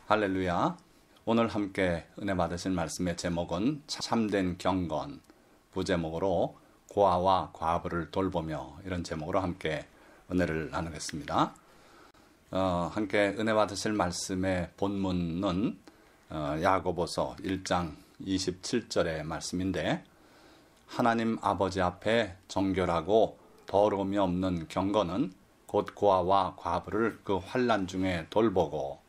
할렐루야. 오늘 함께 은혜 받으실 말씀의 제목은 참된 경건, 부제목으로 고아와 과부를 돌보며, 이런 제목으로 함께 은혜를 나누겠습니다. 함께 은혜 받으실 말씀의 본문은 야고보서 1장 27절의 말씀인데, 하나님 아버지 앞에 정결하고 더러움이 없는 경건은 곧 고아와 과부를 그 환난 중에 돌보고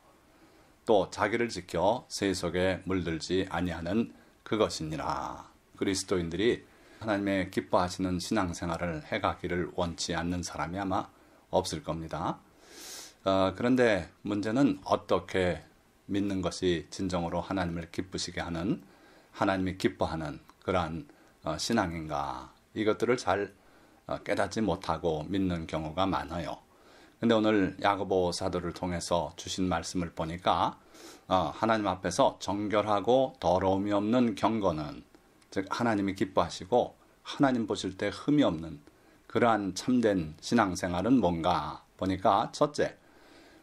또 자기를 지켜 세속에 물들지 아니하는 그것이니라. 그리스도인들이 하나님의 기뻐하시는 신앙생활을 해가기를 원치 않는 사람이 아마 없을 겁니다. 그런데 문제는 어떻게 믿는 것이 진정으로 하나님을 기쁘시게 하는, 하나님이 기뻐하는 그러한 신앙인가, 이것들을 잘 깨닫지 못하고 믿는 경우가 많아요. 근데 오늘 야고보 사도를 통해서 주신 말씀을 보니까 하나님 앞에서 정결하고 더러움이 없는 경건은, 즉 하나님이 기뻐하시고 하나님 보실 때 흠이 없는 그러한 참된 신앙생활은 뭔가 보니까, 첫째,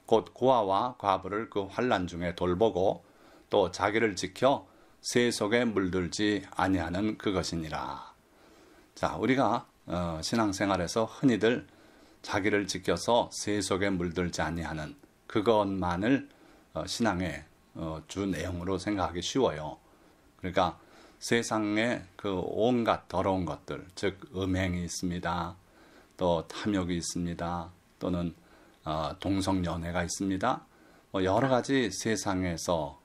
곧 고아와 과부를 그 환난 중에 돌보고 또 자기를 지켜 세속에 물들지 아니하는 그것이니라. 자, 우리가 신앙생활에서 흔히들 자기를 지켜서 세속에 물들지 아니하는 그것만을 신앙의 주 내용으로 생각하기 쉬워요. 그러니까 세상에 그 온갖 더러운 것들, 즉 음행이 있습니다, 또 탐욕이 있습니다, 또는 동성연애가 있습니다. 여러 가지 세상에서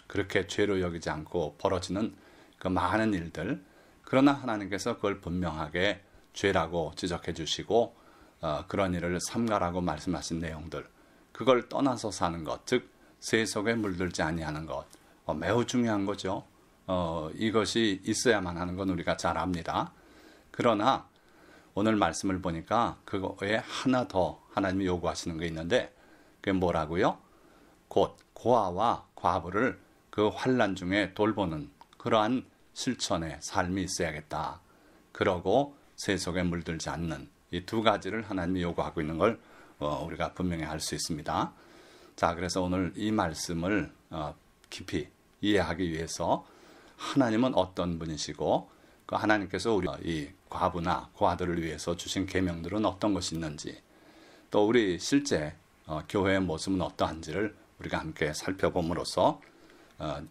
그렇게 죄로 여기지 않고 벌어지는 그 많은 일들, 그러나 하나님께서 그걸 분명하게 죄라고 지적해 주시고 그런 일을 삼가라고 말씀하신 내용들, 그걸 떠나서 사는 것, 즉 세속에 물들지 아니하는 것, 매우 중요한 거죠. 이것이 있어야만 하는 건 우리가 잘 압니다. 그러나 오늘 말씀을 보니까 그거에 하나 더 하나님이 요구하시는 게 있는데, 그게 뭐라고요? 곧 고아와 과부를 그 환난 중에 돌보는 그러한 실천의 삶이 있어야겠다. 그러고 세속에 물들지 않는 이 두 가지를 하나님이 요구하고 있는 걸 우리가 분명히 알 수 있습니다. 자, 그래서 오늘 이 말씀을 깊이 이해하기 위해서 하나님은 어떤 분이시고, 그 하나님께서 우리 이 과부나 고아들을 위해서 주신 계명들은 어떤 것이 있는지, 또 우리 실제 교회의 모습은 어떠한지를 우리가 함께 살펴봄으로써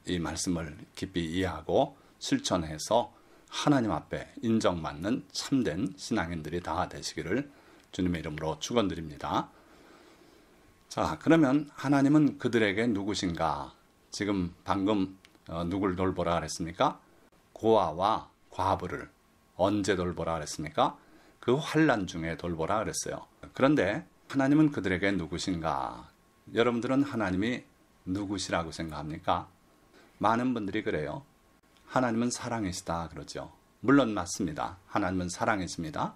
이 말씀을 깊이 이해하고 실천해서 하나님 앞에 인정받는 참된 신앙인들이 다 되시기를 주님의 이름으로 축원드립니다. 자, 그러면 하나님은 그들에게 누구신가? 지금 방금 누굴 돌보라 그랬습니까? 고아와 과부를 언제 돌보라 그랬습니까? 그 환난 중에 돌보라 그랬어요. 그런데 하나님은 그들에게 누구신가? 여러분들은 하나님이 누구시라고 생각합니까? 많은 분들이 그래요. 하나님은 사랑이시다 그러죠. 물론 맞습니다. 하나님은 사랑이십니다.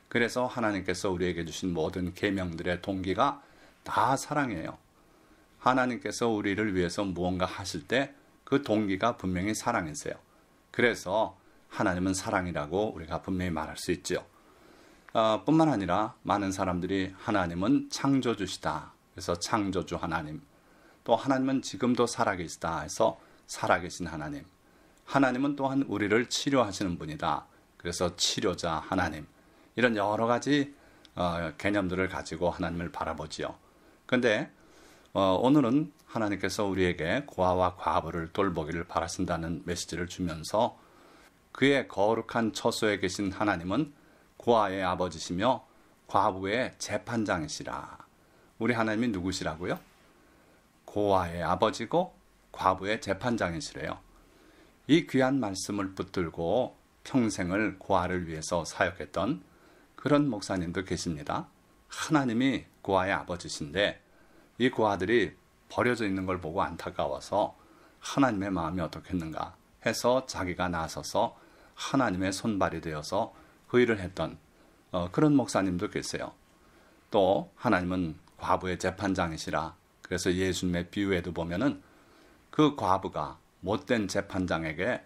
그래서 하나님께서 우리에게 주신 모든 계명들의 동기가 다 사랑이에요. 하나님께서 우리를 위해서 무언가 하실 때 그 동기가 분명히 사랑이세요. 그래서 하나님은 사랑이라고 우리가 분명히 말할 수 있죠. 뿐만 아니라 많은 사람들이 하나님은 창조주시다, 그래서 창조주 하나님, 또 하나님은 지금도 살아계시다 해서 살아계신 하나님, 하나님은 또한 우리를 치료하시는 분이다, 그래서 치료자 하나님, 이런 여러 가지 개념들을 가지고 하나님을 바라보지요. 그런데 오늘은 하나님께서 우리에게 고아와 과부를 돌보기를 바라신다는 메시지를 주면서, 그의 거룩한 처소에 계신 하나님은 고아의 아버지시며 과부의 재판장이시라. 우리 하나님이 누구시라고요? 고아의 아버지고 과부의 재판장이시래요. 이 귀한 말씀을 붙들고 평생을 고아를 위해서 사역했던 그런 목사님도 계십니다. 하나님이 고아의 아버지신데 이 고아들이 버려져 있는 걸 보고 안타까워서 하나님의 마음이 어떻겠는가 해서 자기가 나서서 하나님의 손발이 되어서 그 일을 했던 그런 목사님도 계세요. 또 하나님은 과부의 재판장이시라. 그래서 예수님의 비유에도 보면은 그 과부가 못된 재판장에게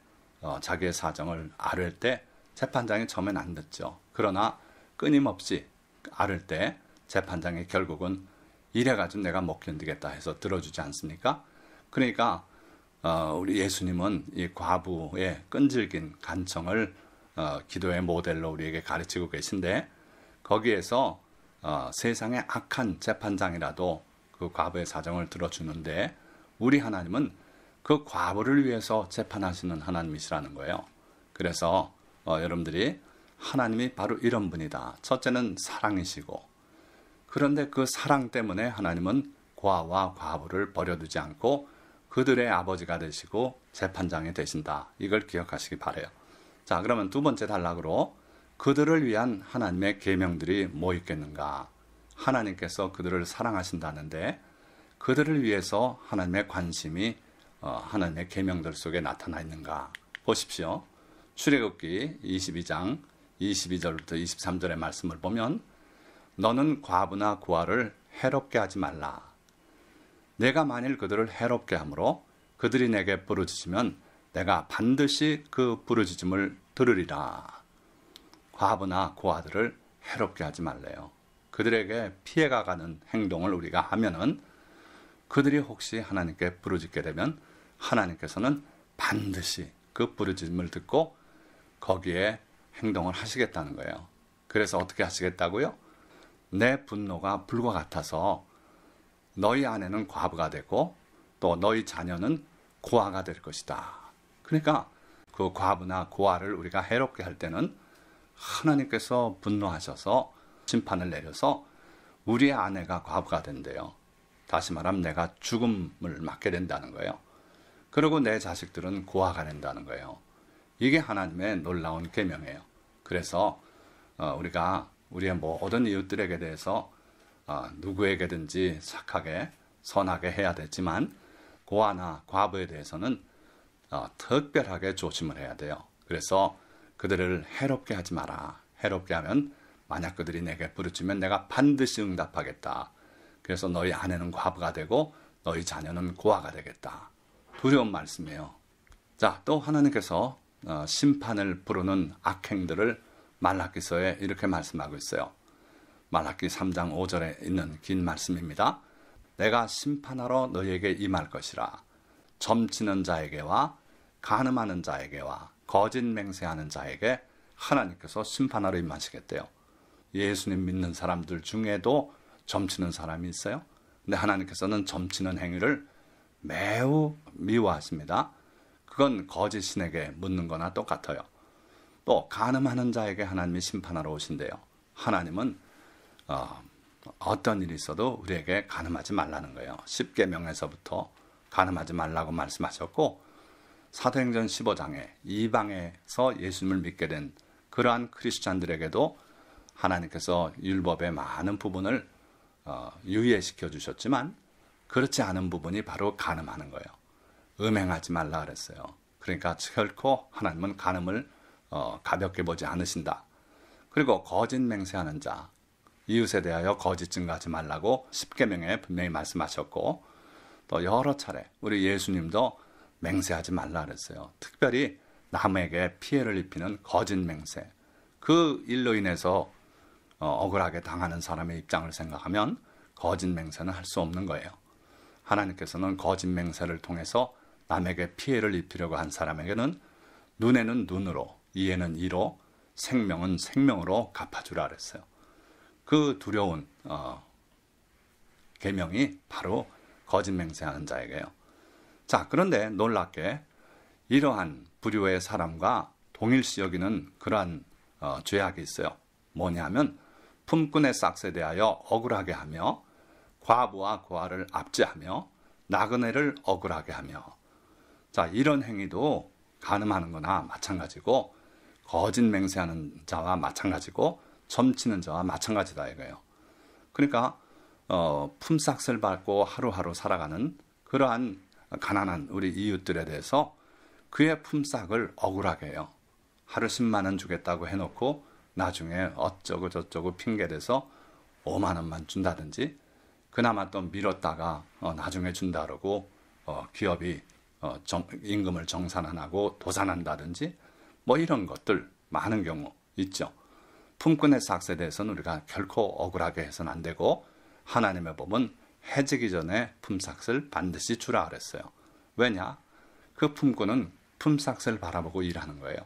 자기의 사정을 아뢰 때 재판장이 처음엔 안 듣죠. 그러나 끊임없이 아뢰 때 재판장이 결국은 이래가지고 내가 못 견디겠다 해서 들어주지 않습니까? 그러니까 우리 예수님은 이 과부의 끈질긴 간청을 기도의 모델로 우리에게 가르치고 계신데, 거기에서 세상의 악한 재판장이라도 그 과부의 사정을 들어주는데, 우리 하나님은 그 과부를 위해서 재판하시는 하나님이시라는 거예요. 그래서 여러분들이 하나님이 바로 이런 분이다. 첫째는 사랑이시고, 그런데 그 사랑 때문에 하나님은 고아와 과부를 버려두지 않고 그들의 아버지가 되시고 재판장이 되신다. 이걸 기억하시기 바라요. 자, 그러면 두 번째 단락으로 그들을 위한 하나님의 계명들이 뭐 있겠는가? 하나님께서 그들을 사랑하신다는데 그들을 위해서 하나님의 관심이 하나님의 계명들 속에 나타나 있는가? 보십시오. 출애굽기 22장 22절부터 23절의 말씀을 보면, 너는 과부나 고아를 해롭게 하지 말라. 내가 만일 그들을 해롭게 함으로 그들이 내게 부르짖으면 내가 반드시 그 부르짖음을 들으리라. 과부나 고아들을 해롭게 하지 말래요. 그들에게 피해가 가는 행동을 우리가 하면은 그들이 혹시 하나님께 부르짖게 되면 하나님께서는 반드시 그 부르짖음을 듣고 거기에 행동을 하시겠다는 거예요. 그래서 어떻게 하시겠다고요? 내 분노가 불과 같아서 너희 아내는 과부가 되고 또 너희 자녀는 고아가 될 것이다. 그러니까 그 과부나 고아를 우리가 해롭게 할 때는 하나님께서 분노하셔서 심판을 내려서 우리의 아내가 과부가 된대요. 다시 말하면 내가 죽음을 맞게 된다는 거예요. 그리고 내 자식들은 고아가 된다는 거예요. 이게 하나님의 놀라운 계명이에요. 그래서 우리가 우리의 모든 이웃들에게 대해서 누구에게든지 착하게 선하게 해야 되지만 고아나 과부에 대해서는 특별하게 조심을 해야 돼요. 그래서 그들을 해롭게 하지 마라. 해롭게 하면 만약 그들이 내게 부르짖으면 내가 반드시 응답하겠다. 그래서 너희 아내는 과부가 되고 너희 자녀는 고아가 되겠다. 두려운 말씀이에요. 자, 또 하나님께서 심판을 부르는 악행들을 말라기서에 이렇게 말씀하고 있어요. 말라기 3장 5절에 있는 긴 말씀입니다. 내가 심판하러 너희에게 임할 것이라. 점치는 자에게와 간음하는 자에게와 거짓 맹세하는 자에게 하나님께서 심판하러 임하시겠대요. 예수님 믿는 사람들 중에도 점치는 사람이 있어요. 근데 하나님께서는 점치는 행위를 매우 미워하십니다. 그건 거짓 신에게 묻는 거나 똑같아요. 또 간음하는 자에게 하나님이 심판하러 오신대요. 하나님은 어떤 일이 있어도 우리에게 간음하지 말라는 거예요. 10계명에서부터 간음하지 말라고 말씀하셨고, 사도행전 15장에 이방에서 예수님을 믿게 된 그러한 크리스찬들에게도 하나님께서 율법의 많은 부분을 유예시켜 주셨지만 그렇지 않은 부분이 바로 간음하는 거예요. 음행하지 말라 그랬어요. 그러니까 결코 하나님은 간음을 가볍게 보지 않으신다. 그리고 거짓 맹세하는 자, 이웃에 대하여 거짓 증거하지 말라고 10계명에 분명히 말씀하셨고, 또 여러 차례 우리 예수님도 맹세하지 말라 그랬어요. 특별히 남에게 피해를 입히는 거짓 맹세, 그 일로 인해서 억울하게 당하는 사람의 입장을 생각하면 거짓 맹세는 할 수 없는 거예요. 하나님께서는 거짓 맹세를 통해서 남에게 피해를 입히려고 한 사람에게는 눈에는 눈으로, 이에는 이로, 생명은 생명으로 갚아주라 그랬어요. 그 두려운 계명이 바로 거짓 맹세하는 자에게요. 자, 그런데 놀랍게 이러한 부류의 사람과 동일시 여기는 그러한 죄악이 있어요. 뭐냐면 품꾼의 싹스에 대하여 억울하게 하며 과부와 고아를 압제하며 나그네를 억울하게 하며, 자, 이런 행위도 간음하는 거나 마찬가지고 거짓 맹세하는 자와 마찬가지고 점치는 자와 마찬가지다 이거예요. 그러니까 품삯을 받고 하루하루 살아가는 그러한 가난한 우리 이웃들에 대해서 그의 품삯을 억울하게 해요. 하루 10만 원 주겠다고 해놓고 나중에 어쩌고 저쩌고 핑계대서 5만 원만 준다든지, 그나마 또 미뤘다가 나중에 준다 그러고 기업이 임금을 정산 안 하고 도산한다든지 뭐 이런 것들 많은 경우 있죠. 품꾼의 삭스에 대해서는 우리가 결코 억울하게 해서는 안 되고 하나님의 법은 해지기 전에 품삯을 반드시 주라 그랬어요. 왜냐? 그 품꾼은 품삯을 바라보고 일하는 거예요.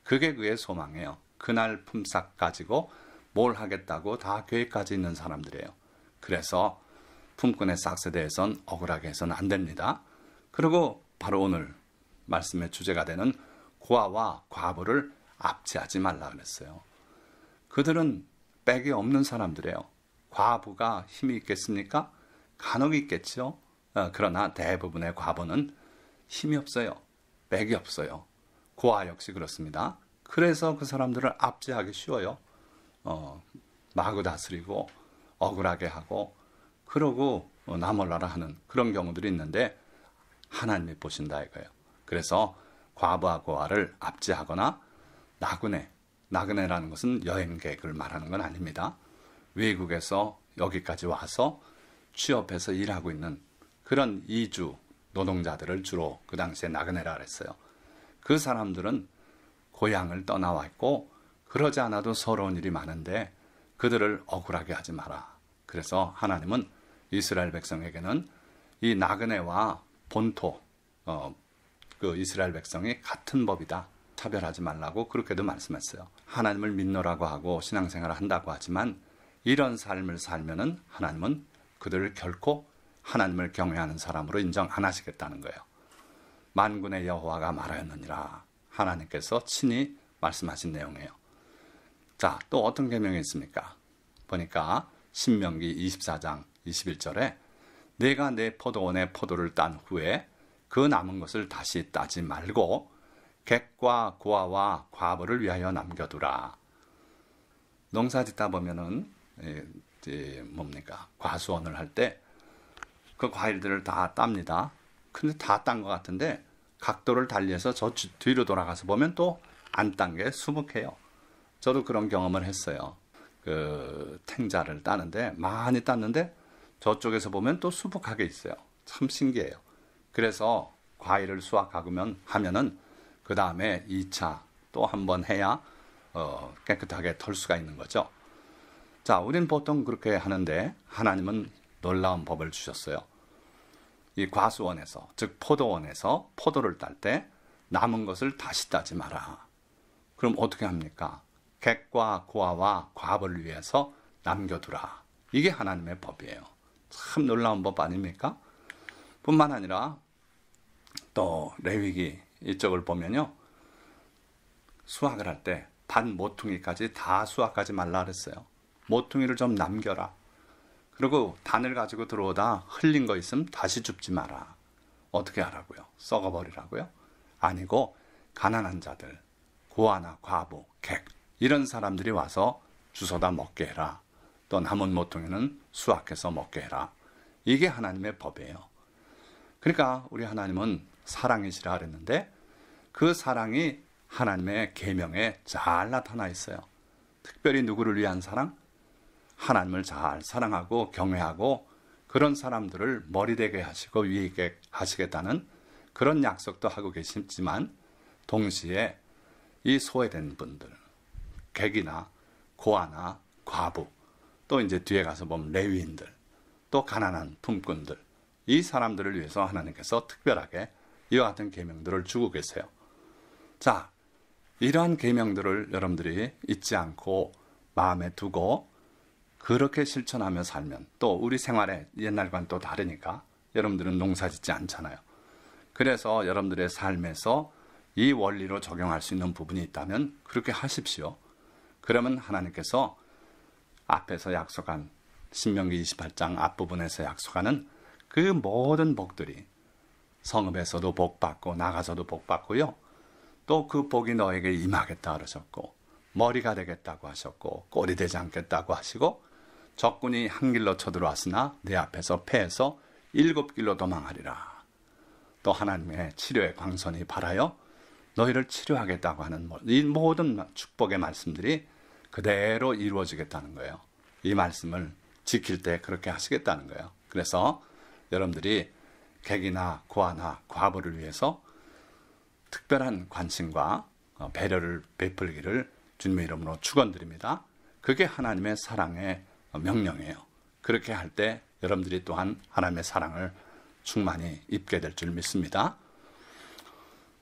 그게 그의 소망이에요. 그날 품삯 가지고 뭘 하겠다고 다 계획까지 있는 사람들이에요. 그래서 품꾼의 싹스에 대해서는 억울하게 해서는 안 됩니다. 그리고 바로 오늘 말씀의 주제가 되는 고아와 과부를 압제하지 말라 그랬어요. 그들은 빽이 없는 사람들이에요. 과부가 힘이 있겠습니까? 간혹 있겠죠. 그러나 대부분의 과부는 힘이 없어요. 빽이 없어요. 고아 역시 그렇습니다. 그래서 그 사람들을 압제하기 쉬워요. 마구 다스리고 억울하게 하고 그러고 나몰라라 하는 그런 경우들이 있는데 하나님이 보신다 이거예요. 그래서 과부와 고아를 압제하거나 나그네라는 것은 여행객을 말하는 건 아닙니다. 외국에서 여기까지 와서 취업해서 일하고 있는 그런 이주 노동자들을 주로 그 당시에 나그네라 그랬어요. 그 사람들은 고향을 떠나와 있고 그러지 않아도 서러운 일이 많은데 그들을 억울하게 하지 마라. 그래서 하나님은 이스라엘 백성에게는 이 나그네와 본토 그 이스라엘 백성이 같은 법이다. 차별하지 말라고 그렇게도 말씀했어요. 하나님을 믿노라고 하고 신앙생활을 한다고 하지만 이런 삶을 살면은 하나님은 그들을 결코 하나님을 경외하는 사람으로 인정 안 하시겠다는 거예요. 만군의 여호와가 말하였느니라. 하나님께서 친히 말씀하신 내용이에요. 자, 또 어떤 계명이 있습니까? 보니까 신명기 24장 21절에 내가 내 포도원의 포도를 딴 후에 그 남은 것을 다시 따지 말고 객과 고아와 과부를 위하여 남겨두라. 농사 짓다 보면은 과수원을 할 때 그 과일들을 다 땁니다. 근데 다 딴 것 같은데 각도를 달리해서 저 뒤로 돌아가서 보면 또 안 딴 게 수북해요. 저도 그런 경험을 했어요. 그 탱자를 따는데 많이 땄는데 저쪽에서 보면 또 수북하게 있어요. 참 신기해요. 그래서 과일을 수확하면은 그 다음에 2차 또 한 번 해야 깨끗하게 털 수가 있는 거죠. 자, 우린 보통 그렇게 하는데 하나님은 놀라운 법을 주셨어요. 이 과수원에서, 즉 포도원에서 포도를 딸 때 남은 것을 다시 따지 마라. 그럼 어떻게 합니까? 객과 고아와 과부를 위해서 남겨두라. 이게 하나님의 법이에요. 참 놀라운 법 아닙니까? 뿐만 아니라 또 레위기 이쪽을 보면요. 수확을 할 때 반 모퉁이까지 다 수확하지 말라 그랬어요. 모퉁이를 좀 남겨라. 그리고 단을 가지고 들어오다 흘린 거 있으면 다시 줍지 마라. 어떻게 하라고요? 썩어버리라고요? 아니고 가난한 자들, 고아나 과부, 객 이런 사람들이 와서 주워다 먹게 해라. 또 남은 모퉁이는 수확해서 먹게 해라. 이게 하나님의 법이에요. 그러니까 우리 하나님은 사랑이시라 그랬는데 그 사랑이 하나님의 계명에 잘 나타나 있어요. 특별히 누구를 위한 사랑? 하나님을 잘 사랑하고 경외하고 그런 사람들을 머리되게 하시고 위에 있게 하시겠다는 그런 약속도 하고 계시지만 동시에 이 소외된 분들, 객이나 고아나 과부, 또 이제 뒤에 가서 보면 레위인들, 또 가난한 품꾼들, 이 사람들을 위해서 하나님께서 특별하게 이와 같은 계명들을 주고 계세요. 자, 이러한 계명들을 여러분들이 잊지 않고 마음에 두고 그렇게 실천하며 살면 또 우리 생활에 옛날과는 또 다르니까 여러분들은 농사 짓지 않잖아요. 그래서 여러분들의 삶에서 이 원리로 적용할 수 있는 부분이 있다면 그렇게 하십시오. 그러면 하나님께서 앞에서 약속한 신명기 28장 앞부분에서 약속하는 그 모든 복들이 성읍에서도 복받고 나가서도 복받고요. 또 그 복이 너에게 임하겠다 그러셨고 머리가 되겠다고 하셨고 꼴이 되지 않겠다고 하시고 적군이 한 길로 쳐들어왔으나 내 앞에서 패해서 7길로 도망하리라. 또 하나님의 치료의 광선이 발하여 너희를 치료하겠다고 하는 이 모든 축복의 말씀들이 그대로 이루어지겠다는 거예요. 이 말씀을 지킬 때 그렇게 하시겠다는 거예요. 그래서 여러분들이 객이나 고아나 과부를 위해서 특별한 관심과 배려를 베풀기를 주님의 이름으로 축원드립니다. 그게 하나님의 사랑의 명령이에요. 그렇게 할 때 여러분들이 또한 하나님의 사랑을 충만히 입게 될 줄 믿습니다.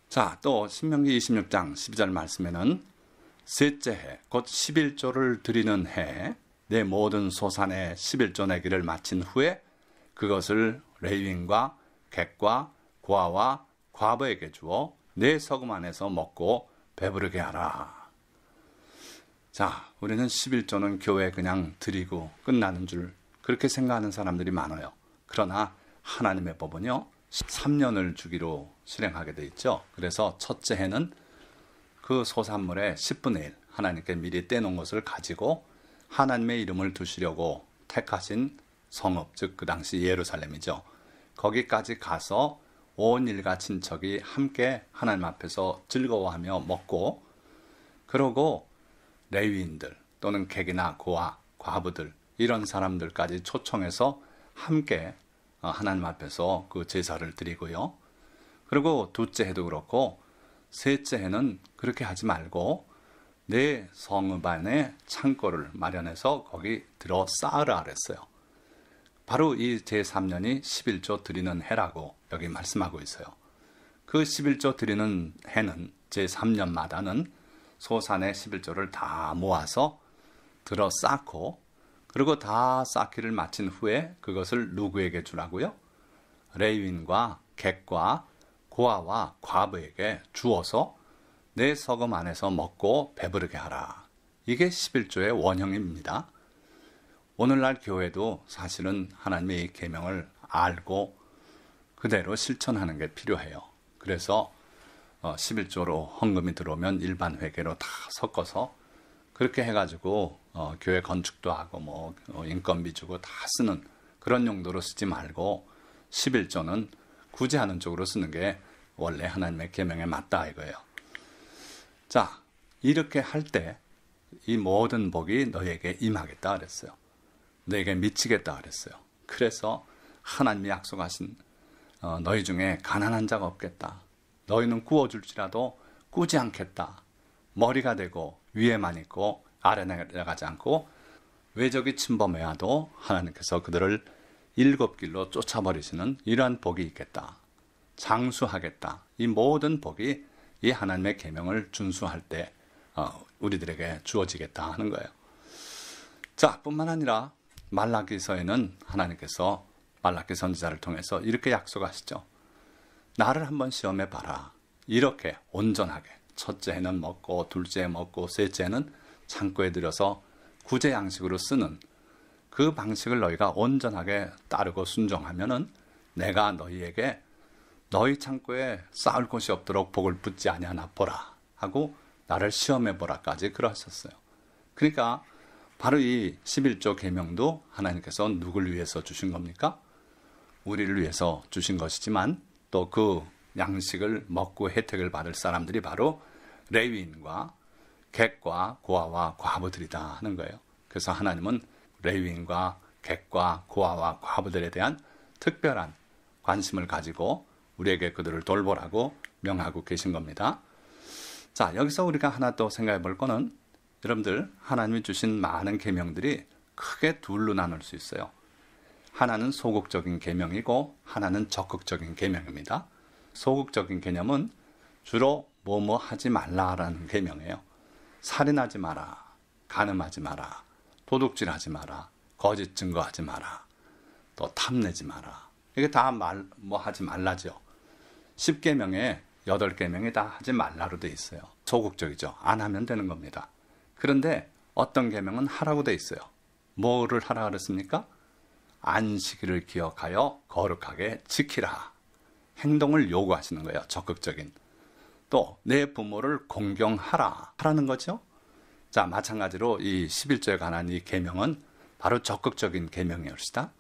자, 또 신명기 26장 12절 말씀에는 셋째 해, 곧 11조를 드리는 해에 내 모든 소산의 11조 내기를 마친 후에 그것을 레위인과 객과 고아와 과부에게 주어 내 서금 안에서 먹고 배부르게 하라. 자, 우리는 11조는 교회에 그냥 드리고 끝나는 줄 그렇게 생각하는 사람들이 많아요. 그러나 하나님의 법은요, 3년을 주기로 실행하게 돼 있죠. 그래서 첫째 해는 그 소산물의 10분의 1, 하나님께 미리 떼놓은 것을 가지고 하나님의 이름을 두시려고 택하신 성읍, 즉 그 당시 예루살렘이죠. 거기까지 가서 온 일가 친척이 함께 하나님 앞에서 즐거워하며 먹고, 그러고 레위인들 또는 객이나 고아, 과부들 이런 사람들까지 초청해서 함께 하나님 앞에서 그 제사를 드리고요. 그리고 둘째 해도 그렇고 셋째 해는 그렇게 하지 말고 내 성읍 안에 창고를 마련해서 거기 들어 쌓으라 그랬어요. 바로 이 제3년이 11조 드리는 해라고 여기 말씀하고 있어요. 그 11조 드리는 해는 제3년마다는 소산의 11조를 다 모아서 들어 쌓고, 그리고 다 쌓기를 마친 후에 그것을 누구에게 주라고요? 레위인과 객과 고아와 과부에게 주어서 내 서금 안에서 먹고 배부르게 하라. 이게 11조의 원형입니다. 오늘날 교회도 사실은 하나님의 이 계명을 알고 그대로 실천하는 게 필요해요. 그래서 11조로 헌금이 들어오면 일반 회계로 다 섞어서 그렇게 해가지고 교회 건축도 하고 인건비 주고 다 쓰는 그런 용도로 쓰지 말고 11조는 구제하는 쪽으로 쓰는 게 원래 하나님의 계명에 맞다 이거예요. 자, 이렇게 할 때 이 모든 복이 너에게 임하겠다 그랬어요. 너에게 미치겠다 그랬어요. 그래서 하나님이 약속하신 너희 중에 가난한 자가 없겠다. 너희는 구워줄지라도 꾸지 않겠다. 머리가 되고 위에만 있고 아래 내려가지 않고 외적이 침범해와도 하나님께서 그들을 7길로 쫓아버리시는 이러한 복이 있겠다. 장수하겠다. 이 모든 복이 이 하나님의 계명을 준수할 때 우리들에게 주어지겠다 하는 거예요. 자, 뿐만 아니라 말라기서에는 하나님께서 말라기 선지자를 통해서 이렇게 약속하시죠. 나를 한번 시험해 봐라. 이렇게 온전하게 첫째 해는 먹고 둘째 해 먹고 셋째 해는 창고에 들여서 구제 양식으로 쓰는 그 방식을 너희가 온전하게 따르고 순종하면은 내가 너희에게 너희 창고에 쌓을 곳이 없도록 복을 붓지 아니하나 보라 하고 나를 시험해 보라까지 그러셨어요. 그러니까 바로 이 11조 계명도 하나님께서 누굴 위해서 주신 겁니까? 우리를 위해서 주신 것이지만 또 그 양식을 먹고 혜택을 받을 사람들이 바로 레위인과 객과 고아와 과부들이다 하는 거예요. 그래서 하나님은 레위인과 객과 고아와 과부들에 대한 특별한 관심을 가지고 우리에게 그들을 돌보라고 명하고 계신 겁니다. 자, 여기서 우리가 하나 또 생각해 볼 거는 여러분들 하나님이 주신 많은 계명들이 크게 둘로 나눌 수 있어요. 하나는 소극적인 계명이고 하나는 적극적인 계명입니다. 소극적인 개념은 주로 뭐뭐 하지 말라라는 계명이에요. 살인하지 마라, 간음하지 마라, 도둑질하지 마라, 거짓 증거하지 마라, 또 탐내지 마라. 이게 다 뭐 하지 말라죠. 10계명에 8계명이 다 하지 말라로 돼 있어요. 소극적이죠. 안 하면 되는 겁니다. 그런데 어떤 계명은 하라고 돼 있어요. 뭐를 하라 그랬습니까? 안식일을 기억하여 거룩하게 지키라. 행동을 요구하시는 거예요. 적극적인. 또 내 부모를 공경하라 하라는 거죠. 자, 마찬가지로 이 11조에 관한 이 계명은 바로 적극적인 계명이었다.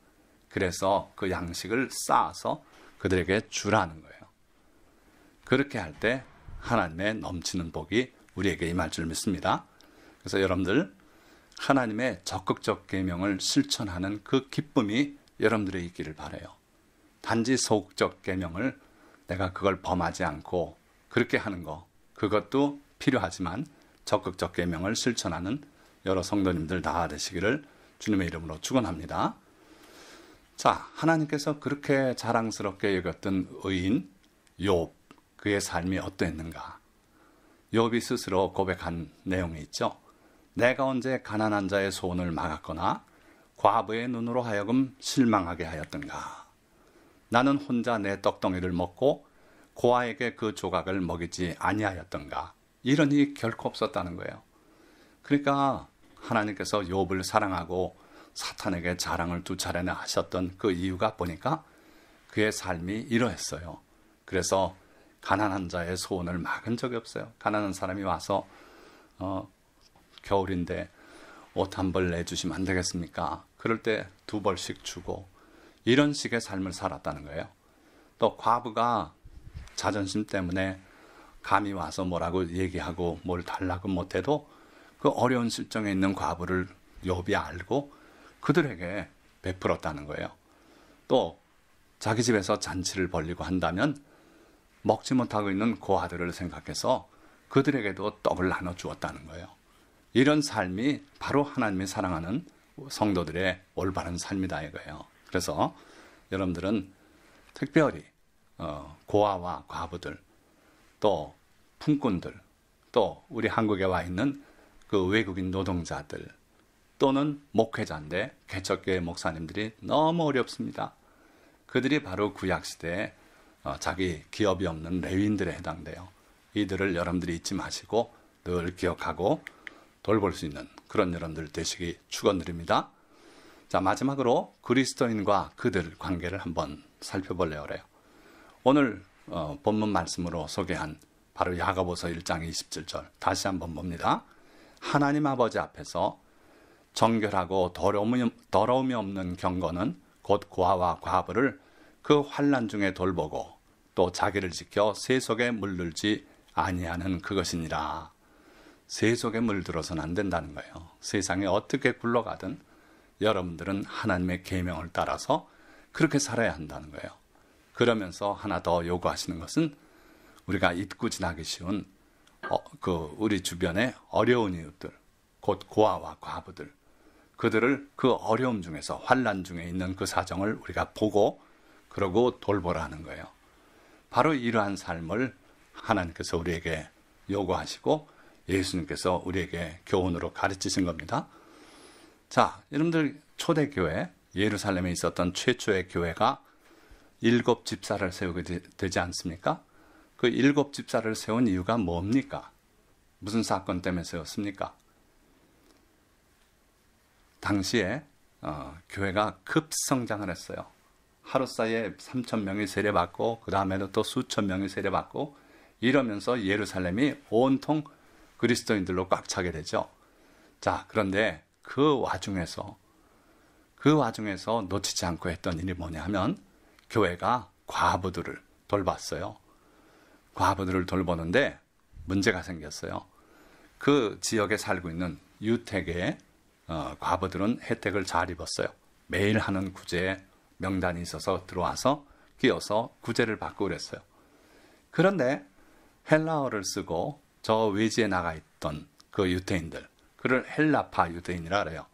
그래서 그 양식을 쌓아서 그들에게 주라는 거예요. 그렇게 할 때 하나님의 넘치는 복이 우리에게 임할 줄 믿습니다. 그래서 여러분들 하나님의 적극적 계명을 실천하는 그 기쁨이 여러분들에 있기를 바라요. 단지 소극적 계명을 내가 그걸 범하지 않고 그렇게 하는 거, 그것도 필요하지만 적극적 계명을 실천하는 여러 성도님들 다 되시기를 주님의 이름으로 축원합니다. 자, 하나님께서 그렇게 자랑스럽게 여겼던 의인 욥, 그의 삶이 어떠했는가? 욥이 스스로 고백한 내용이 있죠. 내가 언제 가난한 자의 소원을 막았거나 과부의 눈으로 하여금 실망하게 하였던가? 나는 혼자 내 떡덩이를 먹고 고아에게 그 조각을 먹이지 아니하였던가? 이런 일이 결코 없었다는 거예요. 그러니까 하나님께서 욥을 사랑하고 사탄에게 자랑을 2차례나 하셨던 그 이유가 보니까 그의 삶이 이러했어요. 그래서 가난한 자의 소원을 막은 적이 없어요. 가난한 사람이 와서 겨울인데 옷 한 벌 내주시면 안 되겠습니까? 그럴 때 2벌씩 주고 이런 식의 삶을 살았다는 거예요. 또 과부가 자존심 때문에 감히 와서 뭐라고 얘기하고 뭘 달라고 못해도 그 어려운 실정에 있는 과부를 욥이 알고 그들에게 베풀었다는 거예요. 또 자기 집에서 잔치를 벌리고 한다면 먹지 못하고 있는 고아들을 생각해서 그들에게도 떡을 나눠 주었다는 거예요. 이런 삶이 바로 하나님이 사랑하는 성도들의 올바른 삶이다 이거예요. 그래서 여러분들은 특별히 고아와 과부들, 또 품꾼들, 또 우리 한국에 와 있는 그 외국인 노동자들, 또는 목회자인데 개척교회 목사님들이 너무 어렵습니다. 그들이 바로 구약시대에 자기 기업이 없는 레위인들에 해당돼요. 이들을 여러분들이 잊지 마시고 늘 기억하고 돌볼 수 있는 그런 여러분들 되시기 축원드립니다. 자, 마지막으로 그리스도인과 그들 관계를 한번 살펴보려고 그래요. 오늘 본문 말씀으로 소개한 바로 야고보서 1장 27절 다시 한번 봅니다. 하나님 아버지 앞에서 정결하고 더러움이 없는 경건은 곧 고아와 과부를 그 환난 중에 돌보고 또 자기를 지켜 새 속에 물들지 아니하는 그것이니라. 새 속에 물들어서는 안 된다는 거예요. 세상에 어떻게 굴러가든 여러분들은 하나님의 계명을 따라서 그렇게 살아야 한다는 거예요. 그러면서 하나 더 요구하시는 것은 우리가 잊고 지나기 쉬운 우리 주변의 어려운 이웃들, 곧 고아와 과부들, 그들을 그 어려움 중에서 환난 중에 있는 그 사정을 우리가 보고 그러고 돌보라는 거예요. 바로 이러한 삶을 하나님께서 우리에게 요구하시고 예수님께서 우리에게 교훈으로 가르치신 겁니다. 자, 여러분들 초대교회 예루살렘에 있었던 최초의 교회가 7 집사를 세우게 되지 않습니까? 그 7 집사를 세운 이유가 뭡니까? 무슨 사건 때문에 세웠습니까? 당시에 교회가 급성장을 했어요. 하루 사이에 3,000명이 세례받고 그 다음에는 또 수천 명이 세례받고 이러면서 예루살렘이 온통 그리스도인들로 꽉 차게 되죠. 자, 그런데 그 와중에서 놓치지 않고 했던 일이 뭐냐 하면 교회가 과부들을 돌봤어요. 과부들을 돌보는데 문제가 생겼어요. 그 지역에 살고 있는 유택의 과부들은 혜택을 잘 입었어요. 매일 하는 구제에 명단이 있어서 들어와서 끼어서 구제를 받고 그랬어요. 그런데 헬라어를 쓰고 저 외지에 나가 있던 그 유대인들, 그를 헬라파 유대인이라 그래요.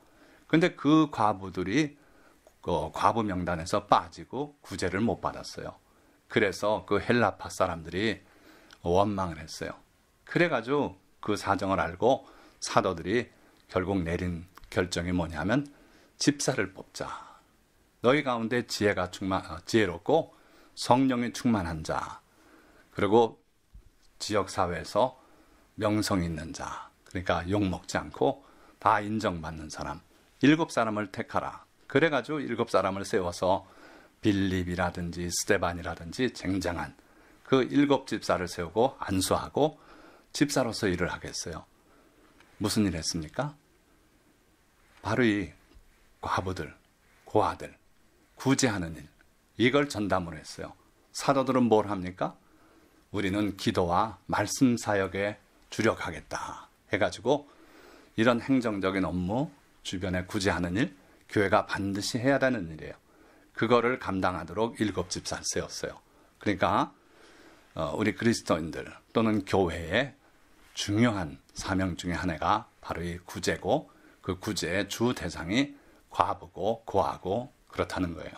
근데 그 과부들이 그 과부 명단에서 빠지고 구제를 못 받았어요. 그래서 그 헬라파 사람들이 원망을 했어요. 그래가지고 그 사정을 알고 사도들이 결국 내린 결정이 뭐냐면 집사를 뽑자. 너희 가운데 지혜롭고 성령이 충만한 자, 그리고 지역사회에서 명성 있는 자, 그러니까 욕먹지 않고 다 인정받는 사람, 7사람을 택하라. 그래가지고 7사람을 세워서 빌립이라든지 스데반이라든지 쟁쟁한 그 7 집사를 세우고 안수하고 집사로서 일을 하겠어요. 무슨 일 했습니까? 바로 이 과부들, 고아들, 구제하는 일, 이걸 전담으로 했어요. 사도들은 뭘 합니까? 우리는 기도와 말씀 사역에 주력하겠다 해가지고 이런 행정적인 업무, 주변에 구제하는 일, 교회가 반드시 해야 되는 일이에요. 그거를 감당하도록 7 집사를 세웠어요. 그러니까 우리 그리스도인들 또는 교회의 중요한 사명 중에 하나가 바로 이 구제고 그 구제의 주 대상이 과부고 고아고 그렇다는 거예요.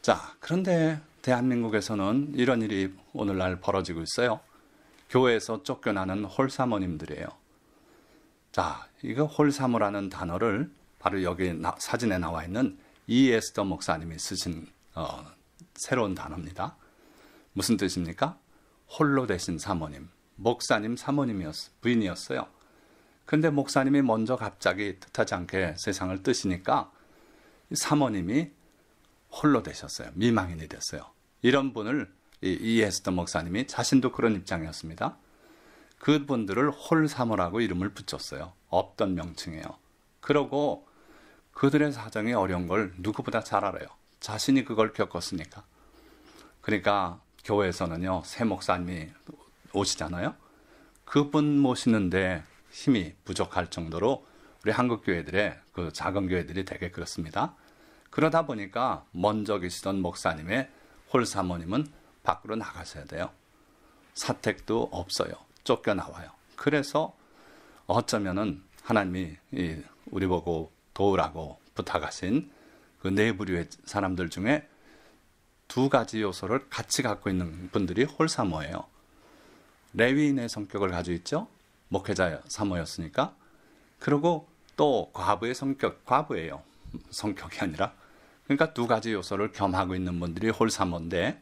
자, 그런데 대한민국에서는 이런 일이 오늘날 벌어지고 있어요. 교회에서 쫓겨나는 홀사모님들이에요. 자, 이거 홀사모라는 단어를 바로 여기 사진에 나와 있는 이에스더 목사님이 쓰신 새로운 단어입니다. 무슨 뜻입니까? 홀로 되신 사모님, 목사님 부인이었어요. 근데 목사님이 먼저 갑자기 뜻하지 않게 세상을 뜨시니까 사모님이 홀로 되셨어요. 미망인이 됐어요. 이런 분을 이에스더 목사님이 자신도 그런 입장이었습니다. 그분들을 홀사모라고 이름을 붙였어요. 없던 명칭이에요. 그러고 그들의 사정이 어려운 걸 누구보다 잘 알아요. 자신이 그걸 겪었으니까. 그러니까 교회에서는요, 새 목사님이 오시잖아요. 그분 모시는데 힘이 부족할 정도로 우리 한국 교회들의 그 작은 교회들이 되게 그렇습니다. 그러다 보니까 먼저 계시던 목사님의 홀사모님은 밖으로 나가셔야 돼요. 사택도 없어요. 쫓겨나와요. 그래서 어쩌면은 하나님이 우리 보고 도우라고 부탁하신 그 네 부류의 사람들 중에 두 가지 요소를 같이 갖고 있는 분들이 홀사모예요. 레위인의 성격을 가지고 있죠. 목회자 사모였으니까. 그리고 또 과부의 성격, 과부예요. 성격이 아니라. 그러니까 두 가지 요소를 겸하고 있는 분들이 홀사모인데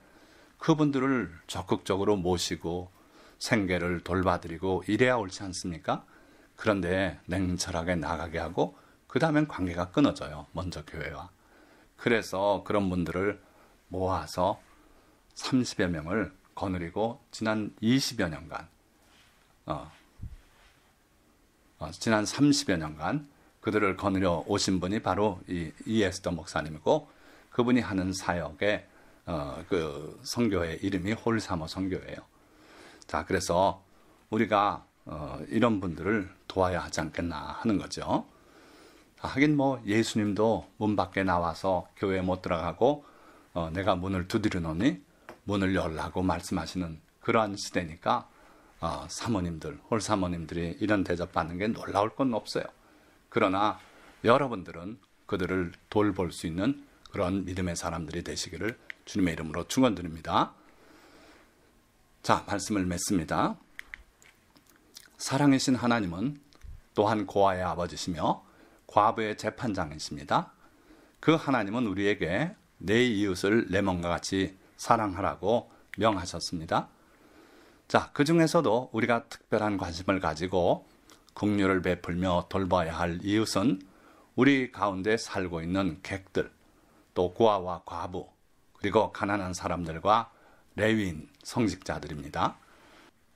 그분들을 적극적으로 모시고 생계를 돌봐드리고 이래야 옳지 않습니까? 그런데 냉철하게 나가게 하고 그 다음엔 관계가 끊어져요. 먼저 교회와. 그래서 그런 분들을 모아서 30여 명을 거느리고 지난 20여 년간 지난 30여 년간 그들을 거느려 오신 분이 바로 이에스더 목사님이고 그분이 하는 사역의 그 선교회 이름이 홀사모 선교회예요. 자, 그래서 우리가 이런 분들을 도와야 하지 않겠나 하는 거죠. 하긴 뭐 예수님도 문 밖에 나와서 교회에 못 들어가고 내가 문을 두드려 놓으니 문을 열라고 말씀하시는 그러한 시대니까 사모님들, 홀사모님들이 이런 대접받는 게 놀라울 건 없어요. 그러나 여러분들은 그들을 돌볼 수 있는 그런 믿음의 사람들이 되시기를 주님의 이름으로 축원드립니다. 자, 말씀을 맺습니다. 사랑이신 하나님은 또한 고아의 아버지시며 과부의 재판장이십니다. 그 하나님은 우리에게 내 이웃을 내 몸과 같이 사랑하라고 명하셨습니다. 자, 그 중에서도 우리가 특별한 관심을 가지고 긍휼을 베풀며 돌봐야 할 이웃은 우리 가운데 살고 있는 객들, 또 고아와 과부, 그리고 가난한 사람들과 레위인, 성직자들입니다.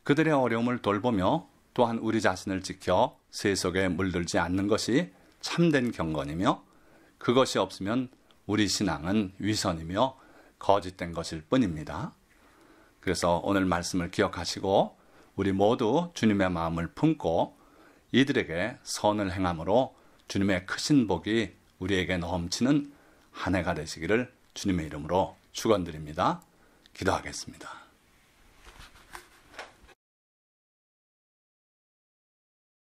그들의 어려움을 돌보며 또한 우리 자신을 지켜 세속에 물들지 않는 것이 참된 경건이며 그것이 없으면 우리 신앙은 위선이며 거짓된 것일 뿐입니다. 그래서 오늘 말씀을 기억하시고 우리 모두 주님의 마음을 품고 이들에게 선을 행함으로 주님의 크신 복이 우리에게 넘치는 한 해가 되시기를 주님의 이름으로 축원드립니다. 기도하겠습니다.